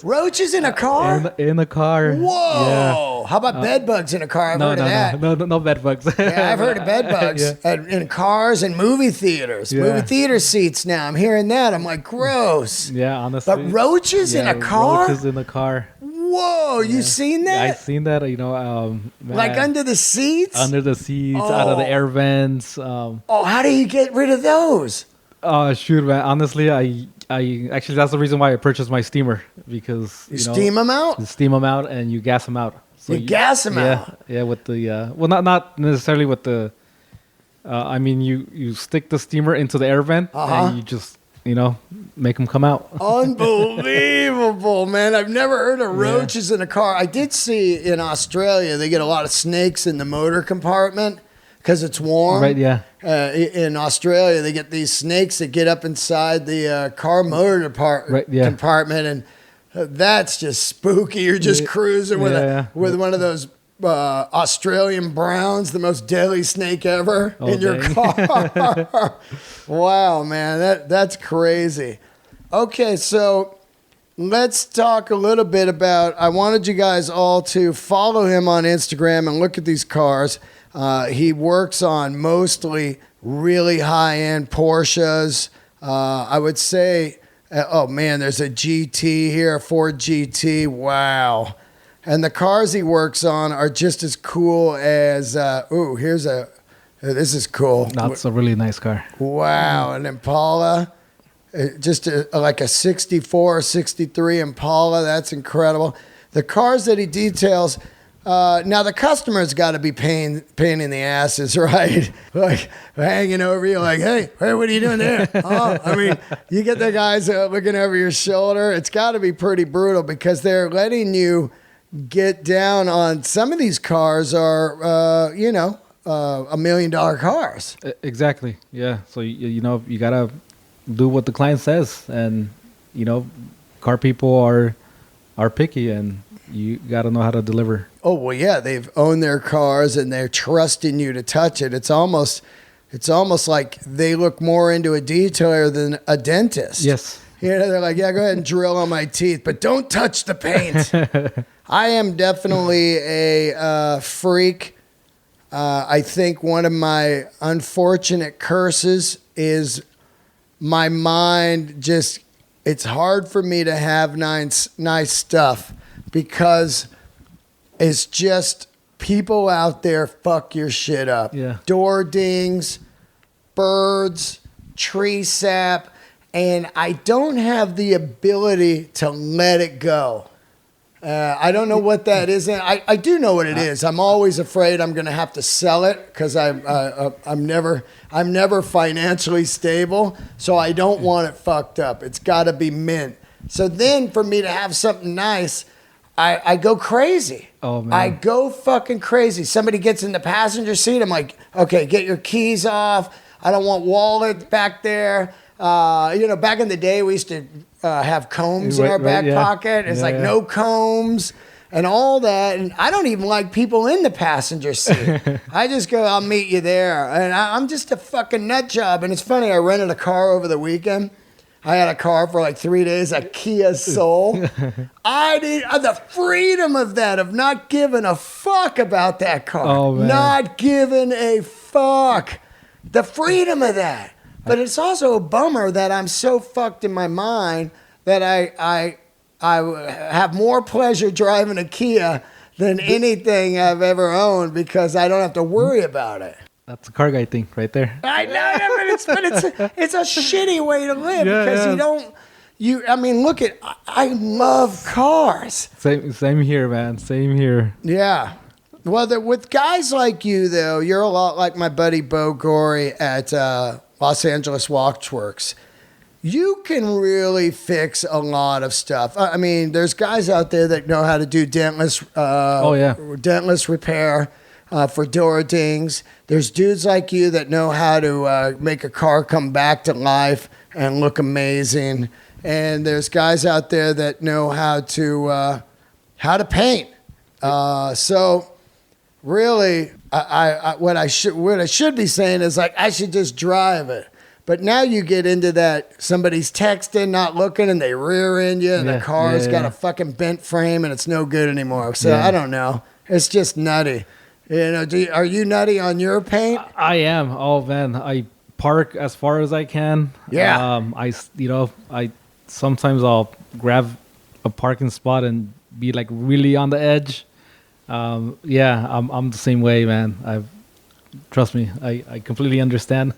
Roaches in a car? In a car. Whoa! Yeah. How about bed bugs in a car? I've heard of that. No bed bugs. Yeah, I've heard of bed bugs in cars and movie theaters. Yeah. Movie theater seats now. I'm hearing that. I'm like, gross. Yeah, honestly. But roaches in a car? Roaches in a car. Whoa, you seen that? I've seen that, like under the seats? Under the seats, out of the air vents. How do you get rid of those? Oh, shoot, man. Honestly, I actually, that's the reason why I purchased my steamer, because you steam them out? You steam them out and you gas them out. So you gas them out? Yeah, with the, well, not necessarily with the, I mean, you stick the steamer into the air vent and you just, make them come out. Unbelievable, man. I've never heard of roaches in a car. I did see in Australia, they get a lot of snakes in the motor compartment because it's warm. Right, yeah. In Australia, they get these snakes that get up inside the car motor compartment, and that's just spooky. You're just cruising with one of those Australian browns, the most deadly snake ever in your car. Wow, man, that's crazy. Okay, so let's talk a little bit about, I wanted you guys all to follow him on Instagram and look at these cars. He works on mostly really high-end Porsches. I would say, oh man, there's a GT here, a Ford GT. Wow. And the cars he works on are just as cool as, this is cool. That's a really nice car. Wow, an Impala. Just like a 64 or 63 Impala. That's incredible. The cars that he details, now the customer's got to be pain in the asses, right? Like hanging over you, like, hey, what are you doing there? I mean, you get the guys looking over your shoulder. It's got to be pretty brutal because they're letting you get down on some of these cars are, $1 million cars. Exactly. Yeah. So you gotta do what the client says, and car people are picky, and you gotta know how to deliver. Oh well, yeah, they've owned their cars and they're trusting you to touch it. It's almost like they look more into a detailer than a dentist. Yes. They're like, yeah, go ahead and drill on my teeth, but don't touch the paint. I am definitely a freak. I think one of my unfortunate curses is my mind just, it's hard for me to have nice stuff because it's just people out there fuck your shit up. Yeah. Door dings, birds, tree sap, and I don't have the ability to let it go. I don't know what that is. I do know what it is. I'm always afraid I'm going to have to sell it because I'm never financially stable, so I don't want it fucked up. It's got to be mint. So then for me to have something nice, I go crazy. Oh, man. I go fucking crazy. Somebody gets in the passenger seat. I'm like, okay, get your keys off. I don't want wallet back there. Back in the day, we used to have combs in our back pocket. It's no combs and all that. And I don't even like people in the passenger seat. I just go, I'll meet you there. And I'm just a fucking nut job. And it's funny, I rented a car over the weekend. I had a car for like 3 days, a Kia Soul. I need the freedom of that, of not giving a fuck about that car. Oh, man. Not giving a fuck. The freedom of that. But it's also a bummer that I'm so fucked in my mind that I have more pleasure driving a Kia than anything I've ever owned because I don't have to worry about it. That's a car guy thing right there. I know, but it's a shitty way to live because I mean, look at, I love cars. Same here, man. Same here. Yeah. Well, with guys like you, though, you're a lot like my buddy Bo Gorey at Los Angeles Watchworks. You can really fix a lot of stuff. I mean, there's guys out there that know how to do dentless, dentless repair for door dings. There's dudes like you that know how to make a car come back to life and look amazing. And there's guys out there that know how to paint. So really, what I should be saying is like I should just drive it. But now you get into that somebody's texting, not looking, and they rear end you, and the car's got a fucking bent frame, and it's no good anymore. So I don't know. It's just nutty. You know, are you nutty on your paint? I am. Oh man, I park as far as I can. Yeah. I sometimes I'll grab a parking spot and be like really on the edge. I'm the same way, man. Trust me, I completely understand.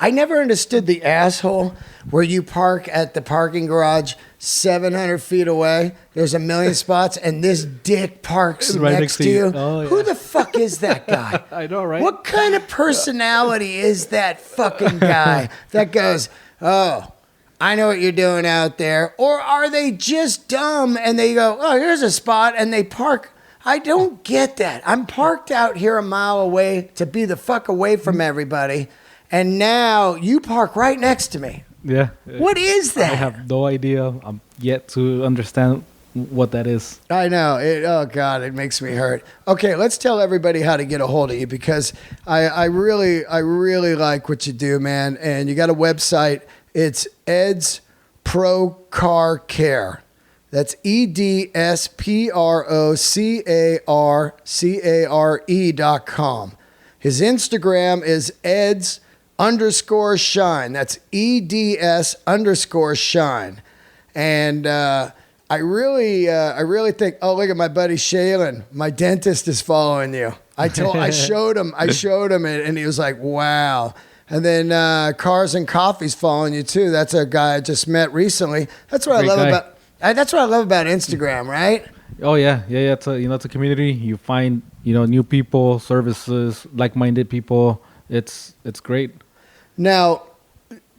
I never understood the asshole where you park at the parking garage 700 feet away. There's a million spots, and this dick parks right next to you. Oh, yeah. Who the fuck is that guy? I know, right? What kind of personality is that fucking guy that goes, oh, I know what you're doing out there? Or are they just dumb and they go, oh, here's a spot, and they park? I don't get that. I'm parked out here a mile away to be the fuck away from everybody. And now you park right next to me. Yeah. What is that? I have no idea. I'm yet to understand what that is. I know. Oh, God, it makes me hurt. Okay, let's tell everybody how to get a hold of you because I really like what you do, man. And you got a website. It's Ed's Pro Car Care. That's EdsProCarCare.com. His Instagram is Eds_Shine. That's EDS_Shine. And I really think, oh, look at my buddy Shaylin. My dentist is following you. I showed him it, and he was like, wow. And then Cars and Coffee's following you too. That's a guy I just met recently. That's what I love about Instagram, right? Oh yeah. It's a community. You find new people, services, like-minded people. It's great. Now,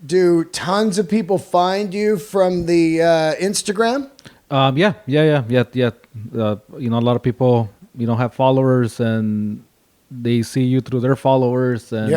do tons of people find you from the Instagram? Yeah. A lot of people have followers and they see you through their followers, and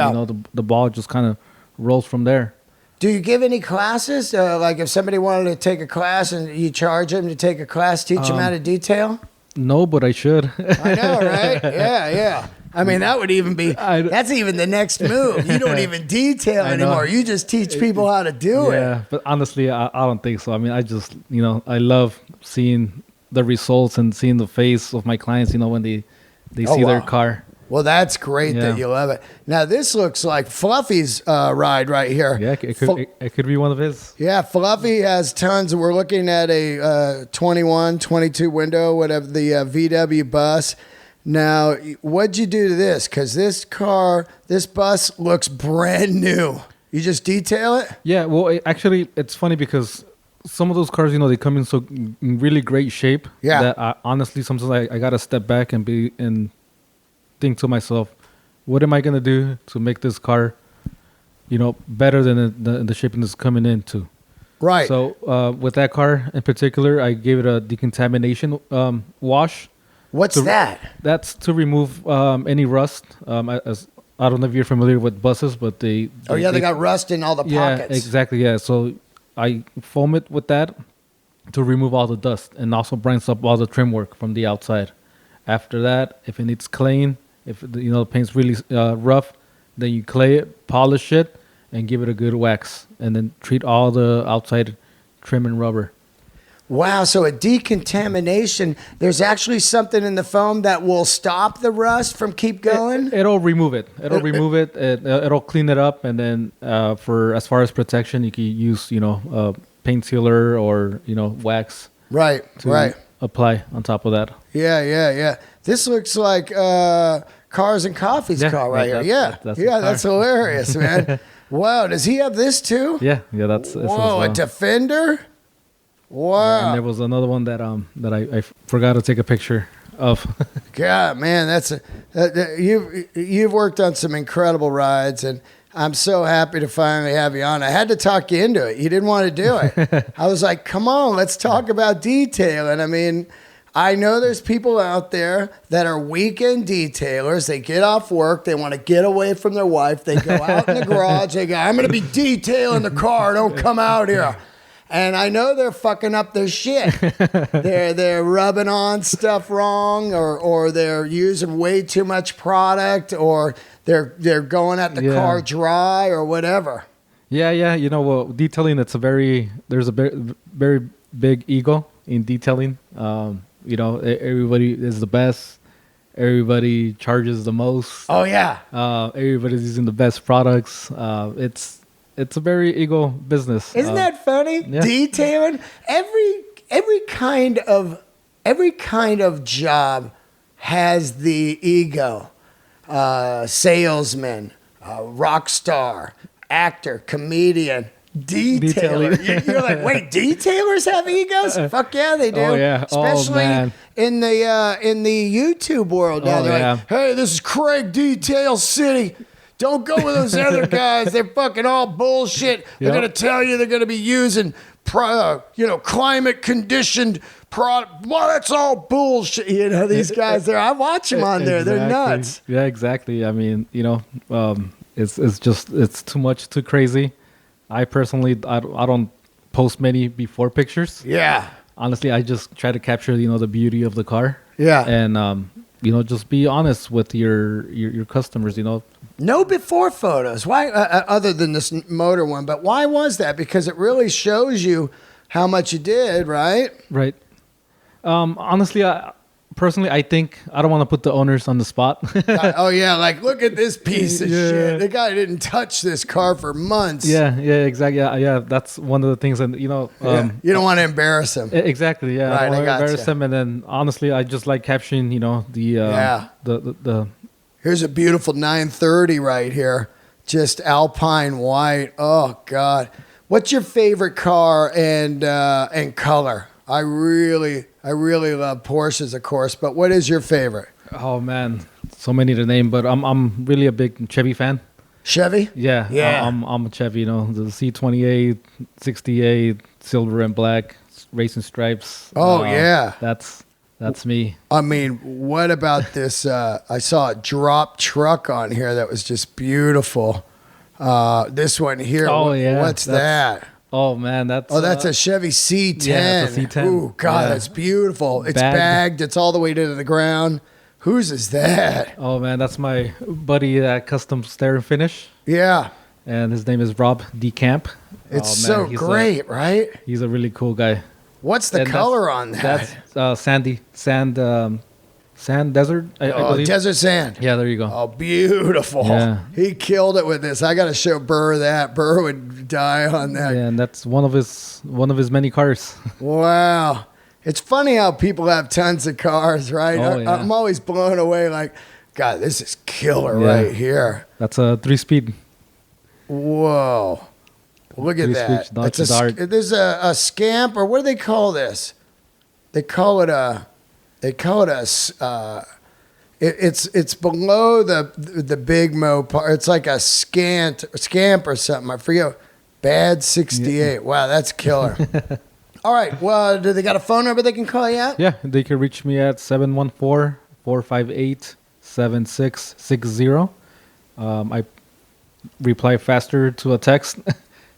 the ball just kind of rolls from there. Do you give any classes? Like if somebody wanted to take a class and you charge them to take a class, teach them how to detail? No, but I should. I know, right? Yeah. I mean, that would even be, that's even the next move. You don't even detail anymore. You just teach people how to do it. Yeah, but honestly, I don't think so. I mean, I just, I love seeing the results and seeing the face of my clients, when they see their car. Well, that's great that you love it. Now, this looks like Fluffy's ride right here. Yeah, it could be one of his. Yeah, Fluffy has tons. We're looking at a 21, 22 window, whatever, the VW bus. Now, what'd you do to this? Because this bus looks brand new. You just detail it? Yeah, well, actually, it's funny because some of those cars, they come in really great shape. Yeah. That honestly, sometimes I got to step back and think to myself, what am I going to do to make this car, better than the shape it's coming into? Right. So with that car in particular, I gave it a decontamination wash. What's that? That's to remove any rust. As I don't know if you're familiar with buses, but they got rust in all the pockets. Yeah, exactly. Yeah, so I foam it with that to remove all the dust and also brightens up all the trim work from the outside. After that, if it needs claying, if the paint's really rough, then you clay it, polish it, and give it a good wax, and then treat all the outside trim and rubber. Wow, so a decontamination, there's actually something in the foam that will stop the rust from keep going? It'll remove it. It'll clean it up, and then for as far as protection, you can use paint sealer or wax. Right. Apply on top of that. Yeah. This looks like Cars and Coffee's car right here. That's hilarious, man. Wow, does he have this too? Yeah, that's whoa, a Defender? Wow. And there was another one that I forgot to take a picture of. God, man, you've worked on some incredible rides, and I'm so happy to finally have you on. I had to talk you into it. You didn't want to do it. I was like, come on, let's talk about detailing. I mean, I know there's people out there that are weekend detailers. They get off work. They want to get away from their wife. They go out in the garage. They go, I'm going to be detailing the car. Don't come out here. And I know they're fucking up their shit. They're rubbing on stuff wrong, or they're using way too much product, or they're going at the car dry, or whatever. Yeah. You know, well, detailing, there's a very big ego in detailing. You know, everybody is the best. Everybody charges the most. Oh yeah. Everybody's using the best products. It's a very ego business. Isn't that funny? Yeah. Detailing, every kind of job has the ego. Salesman, rock star, actor, comedian, detailer. You're like, wait, detailers have egos? Fuck yeah, they do. Oh yeah. Especially in the YouTube world now. They're like, hey, this is Craig Detail City. Don't go with those other guys. They're fucking all bullshit. They're going to tell you they're going to be using, climate conditioned product. Well, that's all bullshit. You know, these guys there. I watch them on there. They're nuts. Yeah, exactly. I mean, it's too much, too crazy. I personally, I don't post many before pictures. Yeah. Honestly, I just try to capture, the beauty of the car. Yeah. And, just be honest with your customers, No before photos. Why, other than this motor one, but why was that? Because it really shows you how much you did, right? Right. Honestly, I think I don't want to put the owners on the spot. Oh yeah, like look at this piece of shit. The guy didn't touch this car for months. Yeah, exactly. Yeah, that's one of the things, and you don't want to embarrass him. Exactly. Yeah, right, I want to embarrass them, and then honestly, I just like capturing, the. Here's a beautiful 930 right here, just Alpine white. Oh God, what's your favorite car and color? I really love Porsches, of course, but what is your favorite? Oh man, so many to name, but I'm really a big Chevy fan. Chevy? Yeah. I'm a Chevy. The C28, 68, silver and black, racing stripes. Oh yeah, that's me. I mean, what about this? I saw a drop truck on here that was just beautiful. This one here. Oh yeah, what's that? Oh man, that's a Chevy C10. Yeah, it's a C10. Ooh, God, that's beautiful. It's bagged. It's all the way to the ground. Whose is that? Oh man, that's my buddy at Custom Stare and Finish. Yeah. And his name is Rob DeCamp. It's great, right? He's a really cool guy. What's the color on that? That's sand desert, I believe. Desert sand. Yeah, there you go. Oh, beautiful. Yeah. He killed it with this. I got to show Burr that. Burr would die on that. Yeah, and that's one of his many cars. Wow. It's funny how people have tons of cars, right? Oh, yeah. I'm always blown away like, God, this is killer right here. That's a 3-speed. Whoa. Look at that. There's a scamp, or what do they call this? They call it it's below the big mo part. It's like a scamp or something. I forget. Bad 68. Yeah. Wow, that's killer. All right. Well, do they got a phone number they can call you at? Yeah, they can reach me at 714-458-7660. I reply faster to a text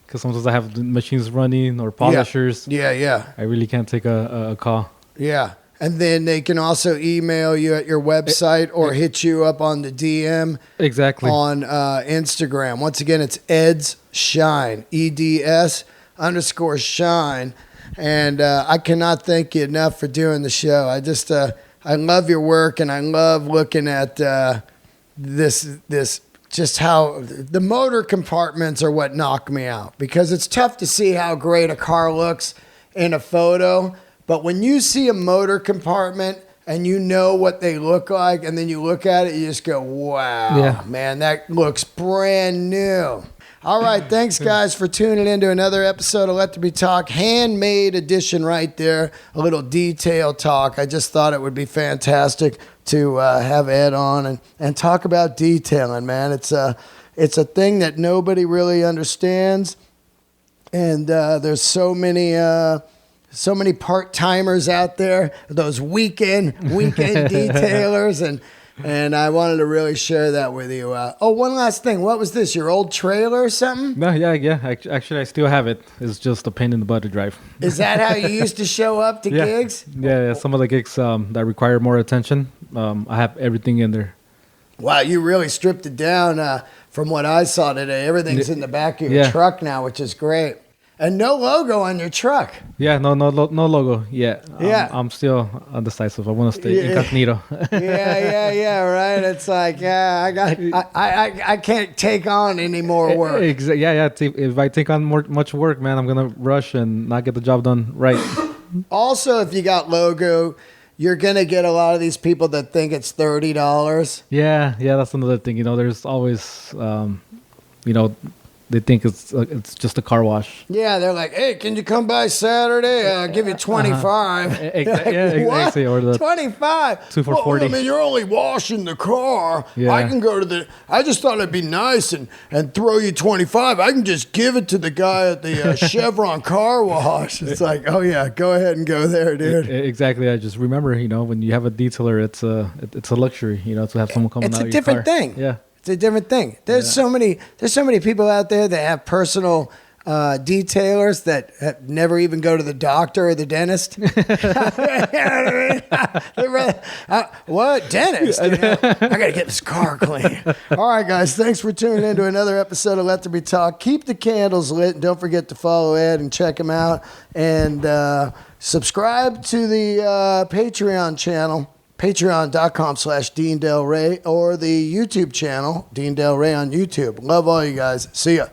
because sometimes I have the machines running or polishers. Yeah. I really can't take a call. Yeah. And then they can also email you at your website or hit you up on the DM. Exactly. On Instagram. Once again, it's Ed's Shine. EDS_Shine. And I cannot thank you enough for doing the show. I love your work, and I love looking at this just how the motor compartments are what knock me out, because it's tough to see how great a car looks in a photo. But when you see a motor compartment and you know what they look like, and then you look at it, you just go, wow, man, that looks brand new. All right, thanks guys for tuning in to another episode of Let There Be Talk, handmade edition right there, a little detail talk. I just thought it would be fantastic to have Ed on and talk about detailing, man. It's a thing that nobody really understands, and there's so many part-timers out there, those weekend detailers, and I wanted to really share that with you. One last thing. What was this, your old trailer or something? No, yeah. Actually, I still have it. It's just a pain in the butt to drive. Is that how you used to show up to gigs? Yeah, some of the gigs that require more attention, I have everything in there. Wow, you really stripped it down from what I saw today. Everything's in the back of your truck now, which is great. And no logo on your truck. Yeah, no logo. Yeah, yeah. I'm still undecisive. I want to stay incognito. yeah. Right. It's like, I can't take on any more work. Yeah. If I take on much work, man, I'm gonna rush and not get the job done right. Also, if you got logo, you're gonna get a lot of these people that think it's $30. Yeah. That's another thing. There's always, they think it's just a car wash. Yeah, they're like, hey, can you come by Saturday? I'll give you 25. Yeah, exactly. Or the 25? 2 for 40. I mean, you're only washing the car. Yeah. I can go to I just thought it'd be nice and throw you 25. I can just give it to the guy at the Chevron car wash. It's like, oh yeah, go ahead and go there, dude. Exactly. I just remember, when you have a detailer, it's a luxury, to have someone come out. It's a different thing. Yeah. It's a different thing. There's so many people out there that have personal detailers that never even go to the doctor or the dentist. What dentist? I gotta get this car clean. All right, guys. Thanks for tuning in to another episode of Let There Be Talk. Keep the candles lit, and don't forget to follow Ed and check him out, and subscribe to the Patreon channel. Patreon.com/Dean Del Rey, or the YouTube channel, Dean Del Rey on YouTube. Love all you guys. See ya.